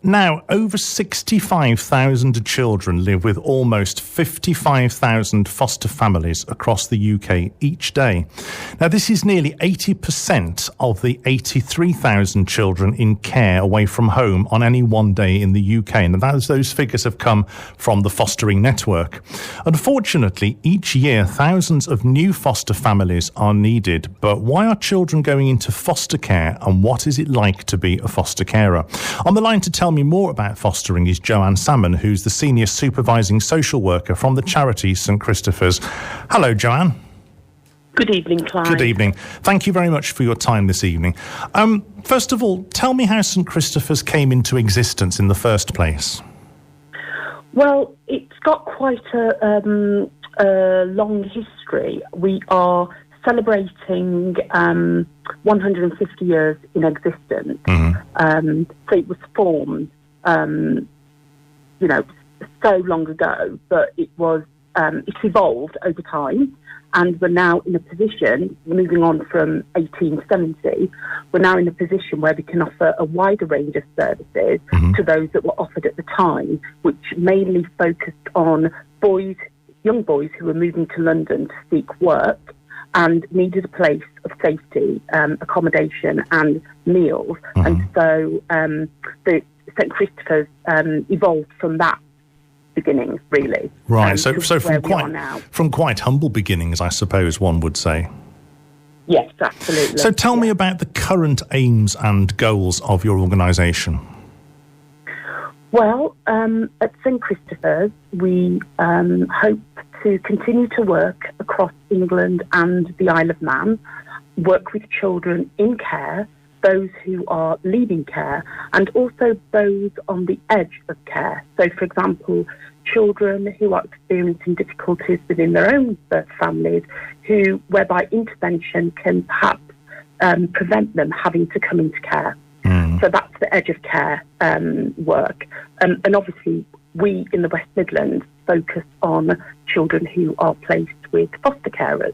Now, over 65,000 children live with almost 55,000 foster families across the UK each day. Now, this is nearly 80% of the 83,000 children in care away from home on any one day in the UK. And those figures have come from the fostering network. Unfortunately, each year, thousands of new foster families are needed. But why are children going into foster care, and what is it like to be a foster carer? On the line to tell me more about fostering is Joanne Salmon, who's the senior supervising social worker from the charity St Christopher's. Hello, Joanne. Good evening, Clive. Good evening. Thank you very much for your time this evening. First of all, tell me how St Christopher's came into existence in the first place. Well, it's got quite a long history. We are celebrating 150 years in existence. Mm-hmm. So it was formed, so long ago, but it's evolved over time, and we're now in a position, moving on from 1870, we're now in a position where we can offer a wider range of services mm-hmm. to those that were offered at the time, which mainly focused on young boys who were moving to London to seek work and needed a place of safety, accommodation and meals. Mm-hmm. And so the St Christopher's evolved from that beginnings, really. Right, so from quite humble beginnings, I suppose one would say. Yes, absolutely. So tell me about the current aims and goals of your organisation. Well, at St Christopher's, we hope to continue to work across England and the Isle of Man, work with children in care, those who are leaving care, and also those on the edge of care. So, for example, children who are experiencing difficulties within their own birth families, whereby intervention can perhaps prevent them having to come into care. Mm. So that's the edge of care work. And obviously, we in the West Midlands focus on children who are placed with foster carers,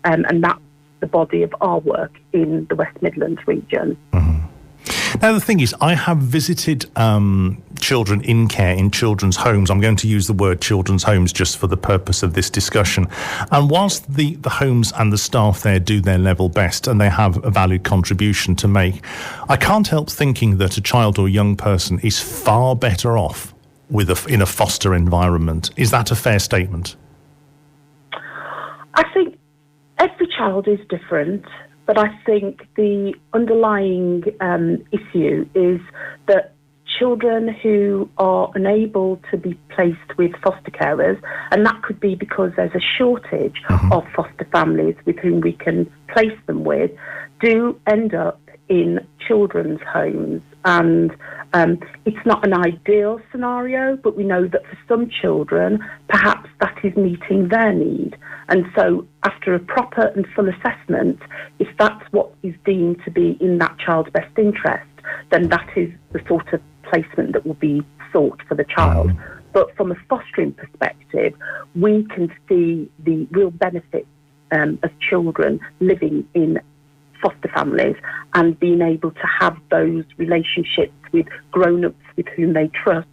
and that's the body of our work in the West Midlands region. Mm-hmm. Now, the thing is, I have visited children in care in children's homes. I'm going to use the word children's homes just for the purpose of this discussion. And whilst the homes and the staff there do their level best and they have a valid contribution to make, I can't help thinking that a child or young person is far better off in a foster environment. Is that a fair statement? I think every child is different, but I think the underlying issue is that children who are unable to be placed with foster carers, and that could be because there's a shortage mm-hmm. of foster families with whom we can place them with, do end up in children's homes. And it's not an ideal scenario, but we know that for some children, perhaps that is meeting their need. And so after a proper and full assessment, if that's what is deemed to be in that child's best interest, then that is the sort of placement that will be sought for the child. But from a fostering perspective, we can see the real benefits of children living in foster families and being able to have those relationships with grown-ups with whom they trust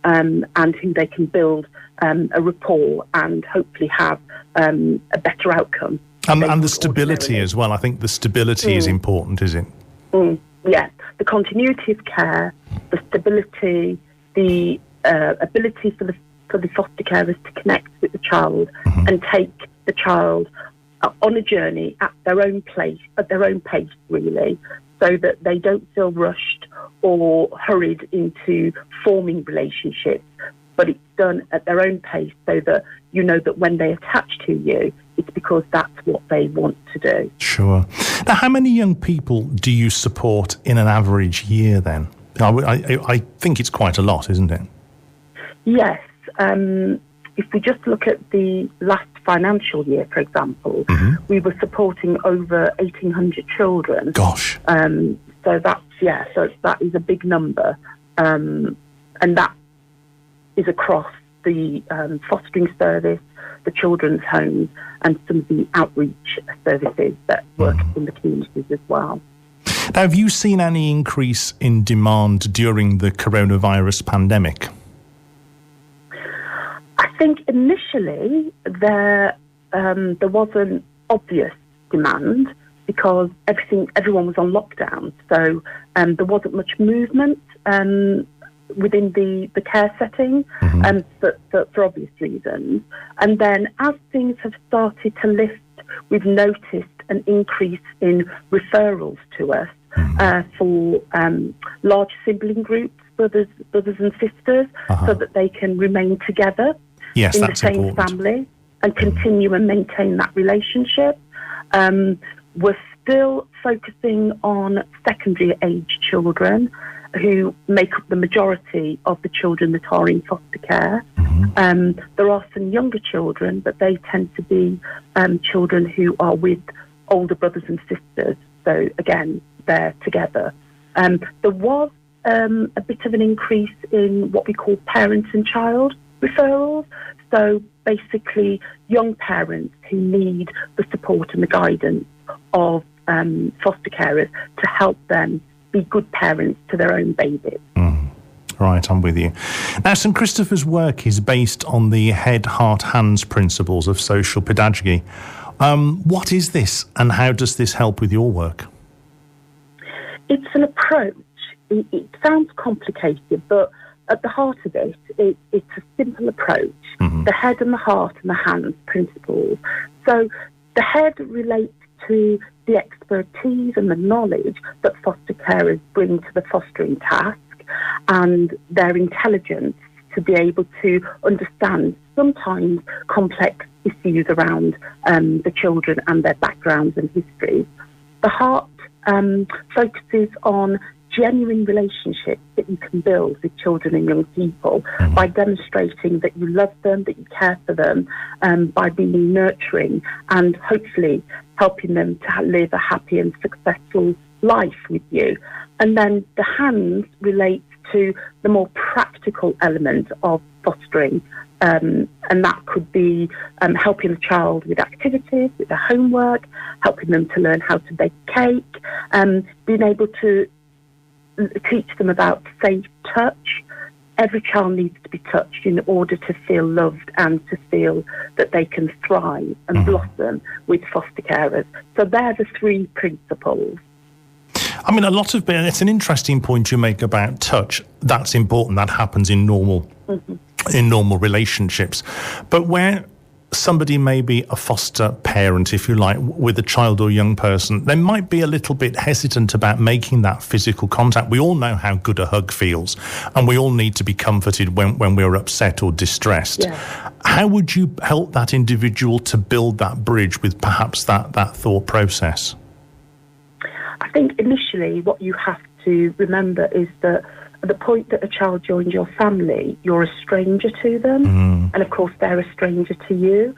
and who they can build a rapport and hopefully have a better outcome. And the stability as well. I think the stability is important, is it? Yeah, the continuity of care, the stability, the ability for the foster carers to connect with the child mm-hmm. and take the child on a journey at their own pace, really, so that they don't feel rushed or hurried into forming relationships, but it's done at their own pace so that you know that when they attach to you, it's because that's what they want to do. Sure. Now, how many young people do you support in an average year then? I think it's quite a lot, isn't it? Yes. If we just look at the last financial year, for example, mm-hmm. we were supporting over 1,800 children. Gosh. So that is a big number. And that is across the fostering service, the children's homes, and some of the outreach services that work mm-hmm. in the communities as well. Now, have you seen any increase in demand during the coronavirus pandemic? I think initially there wasn't obvious demand because everyone was on lockdown, so there wasn't much movement within the care setting, for obvious reasons. And then as things have started to lift, we've noticed an increase in referrals to us for large sibling groups, brothers and sisters, so that they can remain together in the same important. Family and continue and maintain that relationship. We're still focusing on secondary age children who make up the majority of the children that are in foster care. There are some younger children, but they tend to be children who are with older brothers and sisters. So again, they're together. There was a bit of an increase in what we call parent and child referrals. So basically young parents who need the support and the guidance of foster carers to help them be good parents to their own babies. Right, I'm with you. Now, St Christopher's work is based on the head, heart, hands principles of social pedagogy. What is this and how does this help with your work? It's an approach. It sounds complicated, but at the heart of it, it's a simple approach. The head and the heart and the hands principles. So the head relates to the expertise and the knowledge that foster carers bring to the fostering task and their intelligence to be able to understand sometimes complex issues around the children and their backgrounds and histories. The heart focuses on genuine relationships that you can build with children and young people by demonstrating that you love them, that you care for them, by being nurturing and hopefully helping them to live a happy and successful life with you. And then the hands relate to the more practical element of fostering, and that could be helping the child with activities, with their homework, helping them to learn how to bake cake, being able to teach them about safe touch. Every child needs to be touched in order to feel loved and to feel that they can thrive and blossom with foster carers. So they're the three principles. I mean, it's an interesting point you make about touch. That's important. That happens in normal relationships. But where somebody may be a foster parent, if you like, with a child or young person, they might be a little bit hesitant about making that physical contact. We all know how good a hug feels, and we all need to be comforted when we're upset or distressed. Yeah. How would you help that individual to build that bridge with perhaps that thought process? I think initially what you have to remember is that at the point that a child joins your family, you're a stranger to them, and of course they're a stranger to you.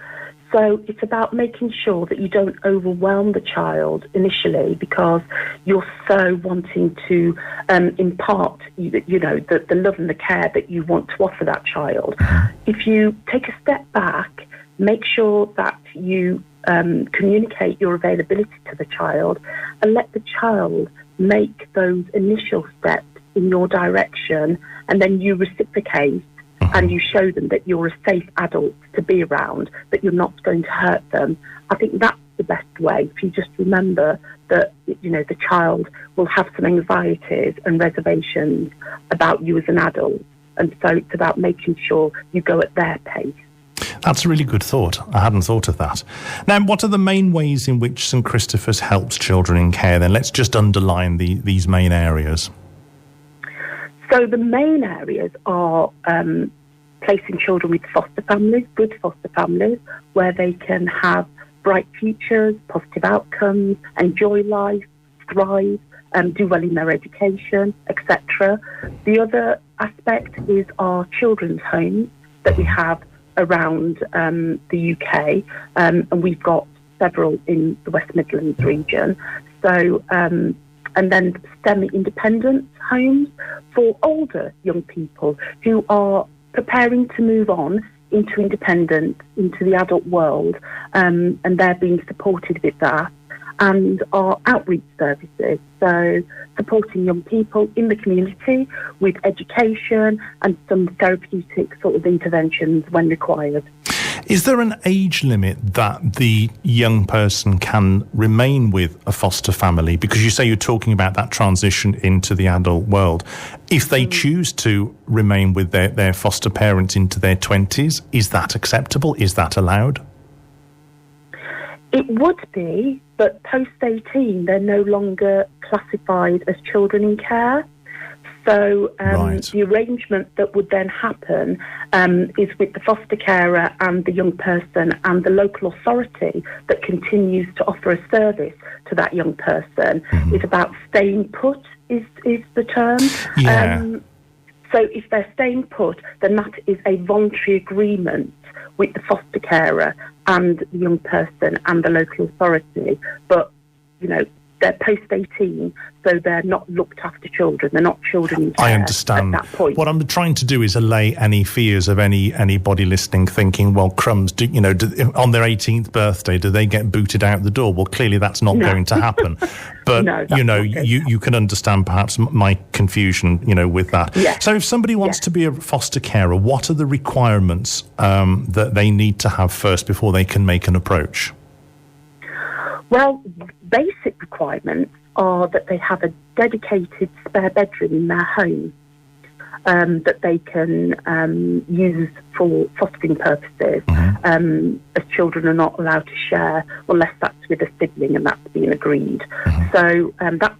So it's about making sure that you don't overwhelm the child initially because you're so wanting to impart, the love and the care that you want to offer that child. If you take a step back, make sure that you communicate your availability to the child and let the child make those initial steps in your direction, and then you reciprocate and you show them that you're a safe adult to be around, that you're not going to hurt them. I think that's the best way. If you just remember that, the child will have some anxieties and reservations about you as an adult, and so it's about making sure you go at their pace. That's a really good thought. I hadn't thought of that. Now, what are the main ways in which St Christopher's helps children in care then? Let's just underline these main areas. So the main areas are placing children with foster families, good foster families, where they can have bright futures, positive outcomes, enjoy life, thrive, do well in their education, etc. The other aspect is our children's homes that we have around the UK, and we've got several in the West Midlands region. So, and then semi-independent homes for older young people who are preparing to move on into independence, into the adult world, and they're being supported with that. and our outreach services. So supporting young people in the community with education and some therapeutic sort of interventions when required. Is there an age limit that the young person can remain with a foster family? Because you say you're talking about that transition into the adult world. If they choose to remain with their foster parents into their 20s, is that acceptable? Is that allowed? It would be, but post-18, they're no longer classified as children in care. So the arrangement that would then happen is with the foster carer and the young person and the local authority that continues to offer a service to that young person. It's about staying put is the term. Yeah. So if they're staying put, then that is a voluntary agreement with the foster carer and the young person and the local authority. But, you know, they're post-18, so they're not looked after children. They're not children in care. I understand. At that point. What I'm trying to do is allay any fears of anybody listening thinking, well, crumbs, on their 18th birthday, do they get booted out the door? Well, clearly that's not going to happen. But, No, you can understand perhaps my confusion, with that. Yes. So if somebody wants to be a foster carer, what are the requirements that they need to have first before they can make an approach? Well, basic requirements are that they have a dedicated spare bedroom in their home that they can use for fostering purposes, as children are not allowed to share unless that's with a sibling and that's been agreed. So that's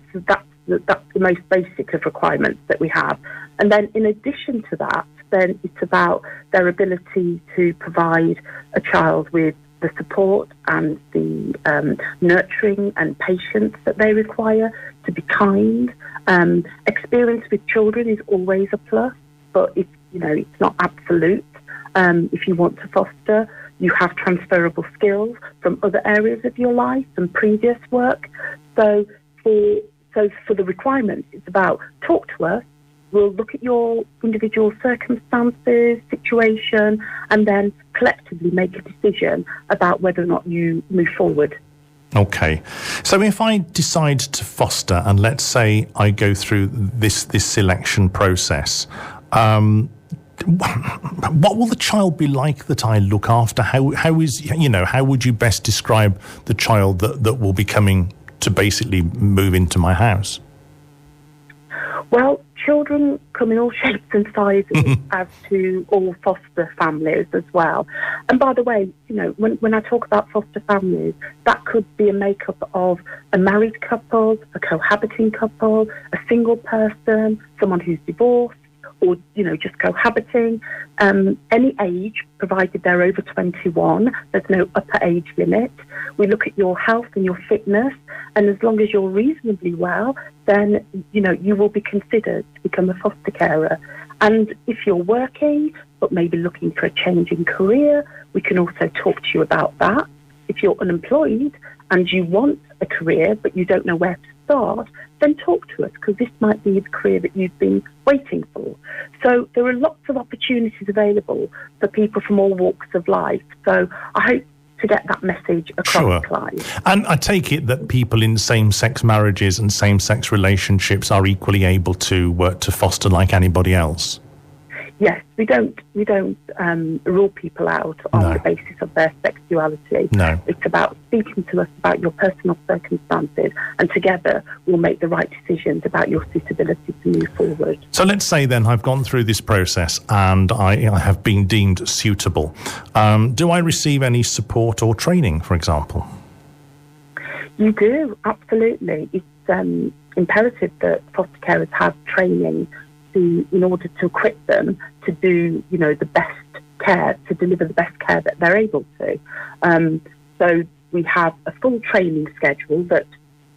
the most basic of requirements that we have. And then in addition to that, then it's about their ability to provide a child with the support and the nurturing and patience that they require, to be kind. Experience with children is always a plus, but it's not absolute. If you want to foster, you have transferable skills from other areas of your life and previous work. So for the requirements, it's about talk to us. We'll look at your individual circumstances, situation, and then collectively make a decision about whether or not you move forward. Okay. So if I decide to foster, and let's say I go through this selection process, what will the child be like that I look after? How would you best describe the child that will be coming to basically move into my house? Well, children come in all shapes and sizes, as to all foster families as well. And by the way, when I talk about foster families, that could be a makeup of a married couple, a cohabiting couple, a single person, someone who's divorced, or, just cohabiting. Any age, provided they're over 21. There's no upper age limit. We look at your health and your fitness, and as long as you're reasonably well, then, you will be considered to become a foster carer. And if you're working, but maybe looking for a change in career, we can also talk to you about that. If you're unemployed and you want a career, but you don't know where to start, then talk to us, because this might be the career that you've been waiting for. So there are lots of opportunities available for people from all walks of life. So I hope to get that message across, Clive. And I take it that people in same-sex marriages and same-sex relationships are equally able to work to foster like anybody else? Yes, we don't rule people out on the basis of their sexuality. No. It's about speaking to us about your personal circumstances, and together we'll make the right decisions about your suitability to move forward. So let's say then I've gone through this process and I have been deemed suitable. Do I receive any support or training, for example? You do, absolutely. It's imperative that foster carers have training in order to equip them to do, the best care, to deliver the best care that they're able to. So we have a full training schedule that,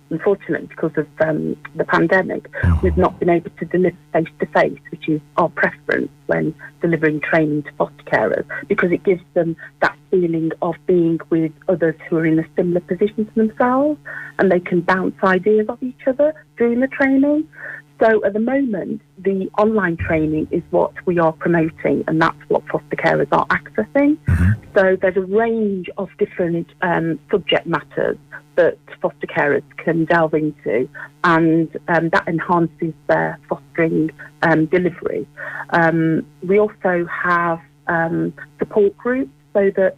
unfortunately, because of the pandemic, we've not been able to deliver face-to-face, which is our preference when delivering training to foster carers, because it gives them that feeling of being with others who are in a similar position to themselves, and they can bounce ideas off each other during the training. So at the moment, the online training is what we are promoting, and that's what foster carers are accessing. So there's a range of different subject matters that foster carers can delve into, and that enhances their fostering delivery. We also have support groups so that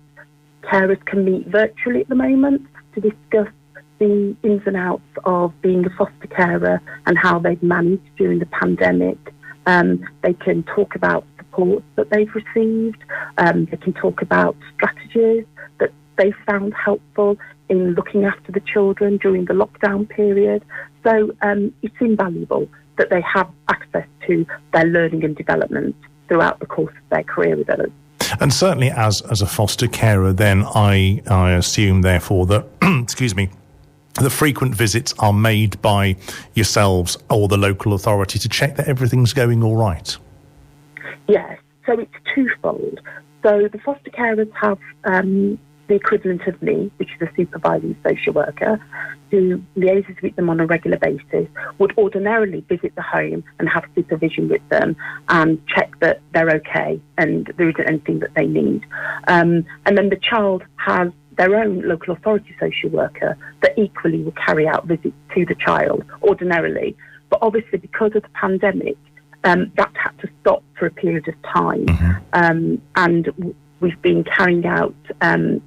carers can meet virtually at the moment to discuss the ins and outs of being a foster carer and how they've managed during the pandemic. They can talk about support that they've received. They can talk about strategies that they found helpful in looking after the children during the lockdown period. So it's invaluable that they have access to their learning and development throughout the course of their career with us. And certainly as a foster carer, then I assume, therefore, that, excuse me, the frequent visits are made by yourselves or the local authority to check that everything's going all right. Yes, so it's twofold. So the foster carers have the equivalent of me, which is a supervising social worker, who liaises with them on a regular basis, would ordinarily visit the home and have supervision with them and check that they're okay and there isn't anything that they need. And then the child has their own local authority social worker that equally will carry out visits to the child ordinarily. But obviously, because of the pandemic, that had to stop for a period of time. And we've been carrying out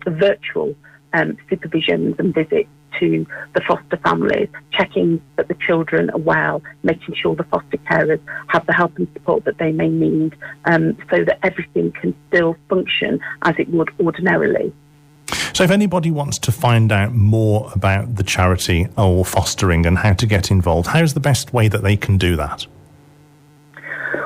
virtual supervisions and visits to the foster families, checking that the children are well, making sure the foster carers have the help and support that they may need, so that everything can still function as it would ordinarily. So if anybody wants to find out more about the charity or fostering and how to get involved, how's the best way that they can do that?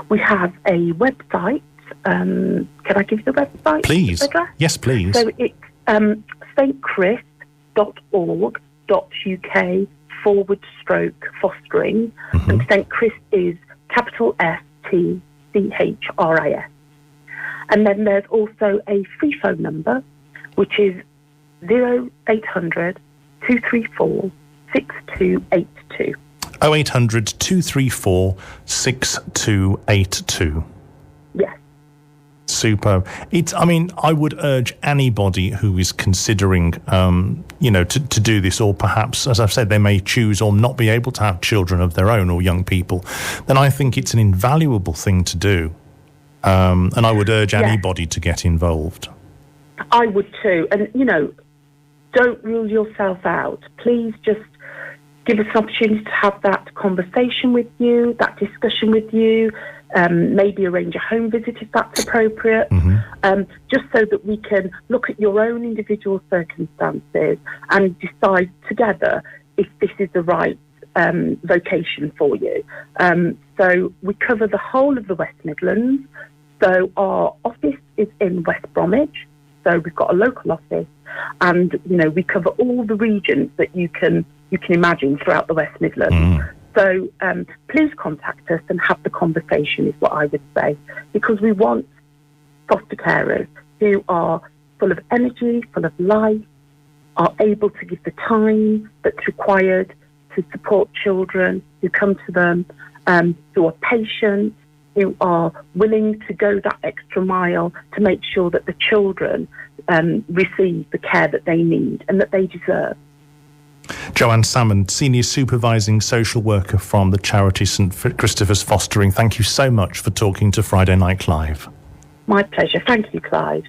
We have a website. Can I give you the website? Please. Address? Yes, please. So it's stchris.org.uk/fostering. And St Chris is capital STCHRIS. And then there's also a free phone number, which is 0800 234 6282. 0800 234 6282. Yes. Superb. I would urge anybody who is considering, to do this, or perhaps, as I've said, they may choose or not be able to have children of their own or young people, then I think it's an invaluable thing to do. And I would urge anybody to get involved. I would too. And, don't rule yourself out. Please just give us an opportunity to have that conversation with you, that discussion with you, maybe arrange a home visit if that's appropriate, just so that we can look at your own individual circumstances and decide together if this is the right vocation for you. So we cover the whole of the West Midlands. So our office is in West Bromwich. So we've got a local office, and we cover all the regions that you can imagine throughout the West Midlands. So please contact us and have the conversation, is what I would say, because we want foster carers who are full of energy, full of life, are able to give the time that's required to support children who come to them, who are patient, who are willing to go that extra mile to make sure that the children receive the care that they need and that they deserve. Joanne Salmon, Senior Supervising Social Worker from the charity St Christopher's Fostering, thank you so much for talking to Friday Night Live. My pleasure. Thank you, Clyde.